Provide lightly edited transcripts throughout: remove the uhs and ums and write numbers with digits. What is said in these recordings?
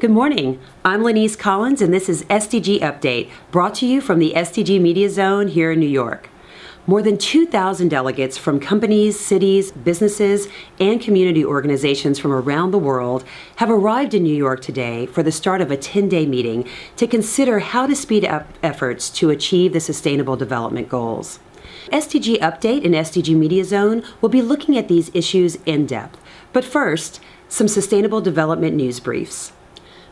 Good morning. I'm Lenise Collins, and this is SDG Update, brought to you from the SDG Media Zone here in New York. More than 2,000 delegates from companies, cities, businesses, and community organizations from around the world have arrived in New York today for the start of a 10-day meeting to consider how to speed up efforts to achieve the Sustainable Development Goals. SDG Update and SDG Media Zone will be looking at these issues in depth. But first, some Sustainable Development news briefs.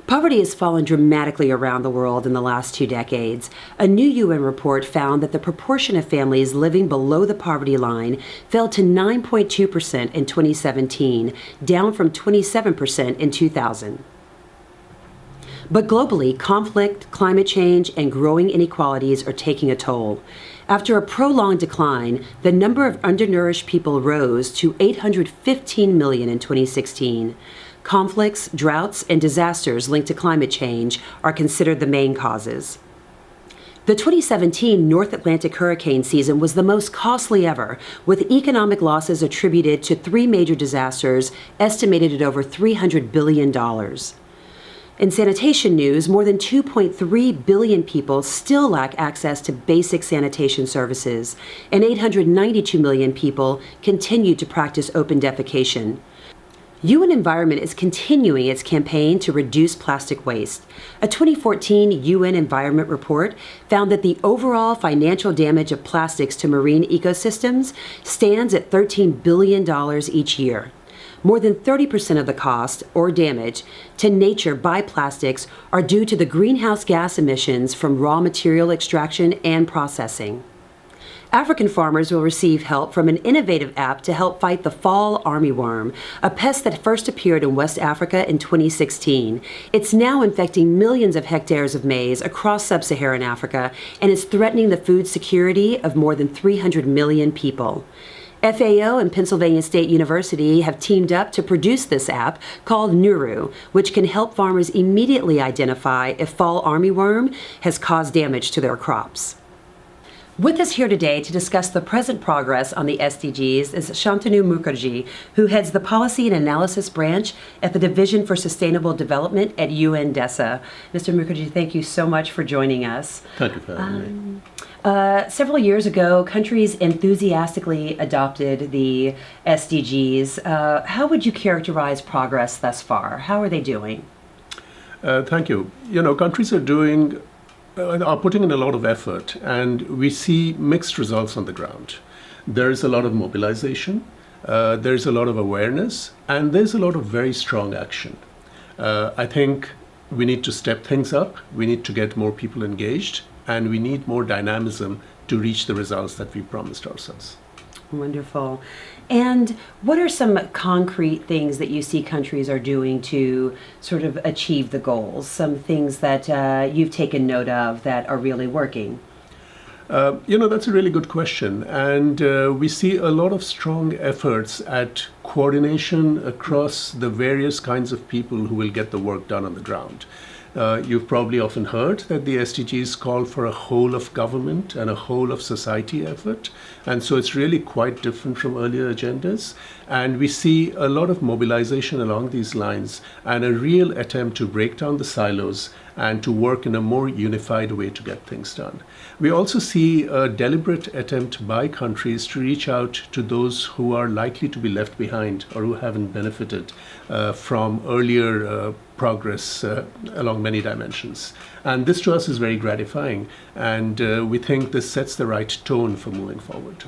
Poverty has fallen dramatically around the world in the last 2 decades. A new UN report found that the proportion of families living below the poverty line fell to 9.2% in 2017, down from 27% in 2000. But globally, conflict, climate change, and growing inequalities are taking a toll. After a prolonged decline, the number of undernourished people rose to 815 million in 2016. Conflicts, droughts, and disasters linked to climate change are considered the main causes. The 2017 North Atlantic hurricane season was the most costly ever, with economic losses attributed to 3 major disasters estimated at over $300 billion. In sanitation news, more than 2.3 billion people still lack access to basic sanitation services, and 892 million people continue to practice open defecation. UN Environment is continuing its campaign to reduce plastic waste. A 2014 UN Environment report found that the overall financial damage of plastics to marine ecosystems stands at $13 billion each year. More than 30% of the cost or damage to nature by plastics are due to the greenhouse gas emissions from raw material extraction and processing. African farmers will receive help from an innovative app to help fight the fall armyworm, a pest that first appeared in West Africa in 2016. It's now infecting millions of hectares of maize across sub-Saharan Africa and is threatening the food security of more than 300 million people. FAO and Pennsylvania State University have teamed up to produce this app called Nuru, which can help farmers immediately identify if fall armyworm has caused damage to their crops. With us here today to discuss the present progress on the SDGs is Shantanu Mukherjee, who heads the Policy and Analysis Branch at the Division for Sustainable Development at UNDESA. Mr. Mukherjee, thank you so much for joining us. Thank you for having me. Several years ago, countries enthusiastically adopted the SDGs. How would you characterize progress thus far? How are they doing? Thank you. Countries are putting in a lot of effort, and we see mixed results on the ground. There's a lot of mobilization, there's a lot of awareness, and there's a lot of very strong action. I think we need to step things up, we need to get more people engaged, and we need more dynamism to reach the results that we promised ourselves. Wonderful. And what are some concrete things that you see countries are doing to sort of achieve the goals? Some things that you've taken note of that are really working? That's a really good question. And we see a lot of strong efforts at coordination across the various kinds of people who will get the work done on the ground. You've probably often heard that the SDGs call for a whole of government and a whole of society effort. And so it's really quite different from earlier agendas. And we see a lot of mobilization along these lines and a real attempt to break down the silos and to work in a more unified way to get things done. We also see a deliberate attempt by countries to reach out to those who are likely to be left behind or who haven't benefited from earlier progress along many dimensions. And this to us is very gratifying, and we think this sets the right tone for moving forward.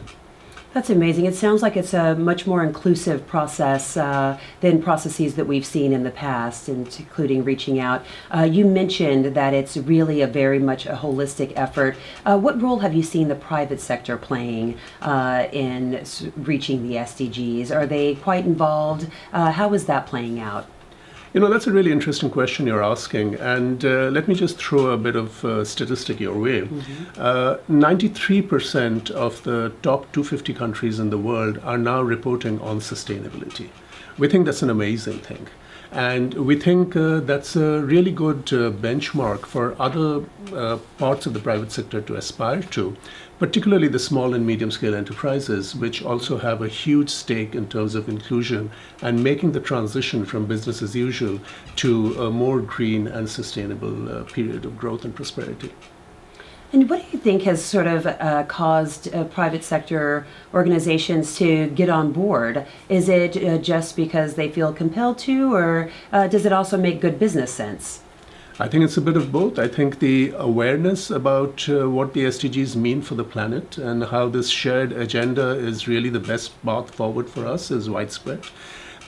That's amazing. It sounds like it's a much more inclusive process than processes that we've seen in the past, including reaching out. You mentioned that it's really very much a holistic effort. What role have you seen the private sector playing in reaching the SDGs? Are they quite involved? How is that playing out? That's a really interesting question you're asking, and let me just throw a bit of statistic your way. 93% of the top 250 countries in the world are now reporting on sustainability. We think that's an amazing thing. And we think that's a really good benchmark for other parts of the private sector to aspire to particularly the small and medium scale enterprises, which also have a huge stake in terms of inclusion and making the transition from business as usual to a more green and sustainable period of growth and prosperity. And what do you think has sort of caused private sector organizations to get on board? Is it just because they feel compelled to, or does it also make good business sense? I think it's a bit of both. I think the awareness about what the SDGs mean for the planet and how this shared agenda is really the best path forward for us is widespread.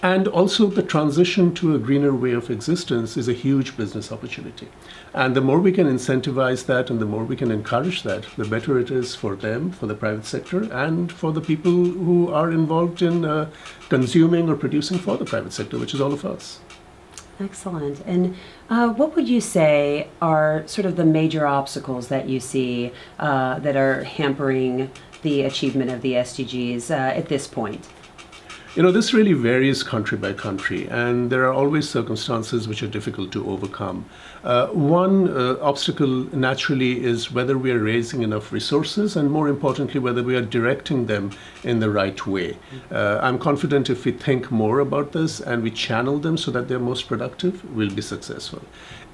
And also the transition to a greener way of existence is a huge business opportunity. And the more we can incentivize that and the more we can encourage that, the better it is for them, for the private sector, and for the people who are involved in consuming or producing for the private sector, which is all of us. Excellent. And what would you say are sort of the major obstacles that you see that are hampering the achievement of the SDGs at this point? You know, this really varies country by country, and there are always circumstances which are difficult to overcome. One obstacle naturally is whether we are raising enough resources, and more importantly, whether we are directing them in the right way. I'm confident if we think more about this and we channel them so that they're most productive, we'll be successful.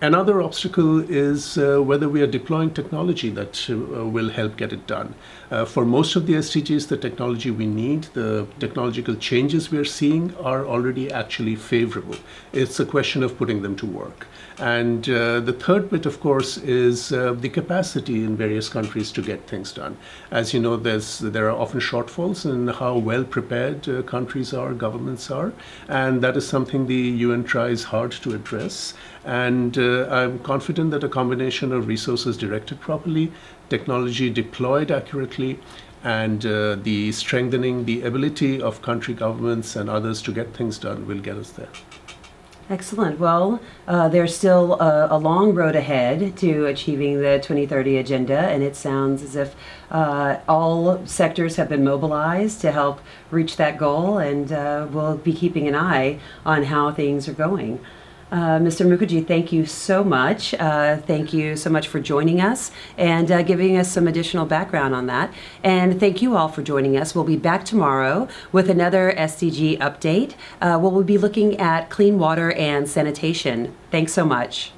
Another obstacle is whether we are deploying technology that will help get it done. For most of the SDGs, the technology we need, the technological changes we are seeing are already actually favorable. It's a question of putting them to work. And the third bit, of course, is the capacity in various countries to get things done. As you know, there are often shortfalls in how well prepared countries are, governments are, and that is something the UN tries hard to address. And I'm confident that a combination of resources directed properly, technology deployed accurately, and the strengthening the ability of country governments and others to get things done will get us there. Excellent. Well, there's still a long road ahead to achieving the 2030 agenda, and it sounds as if all sectors have been mobilized to help reach that goal, and we'll be keeping an eye on how things are going. Mr. Mukherjee, thank you so much. Thank you so much for joining us and giving us some additional background on that. And thank you all for joining us. We'll be back tomorrow with another SDG update. We'll be looking at clean water and sanitation. Thanks so much.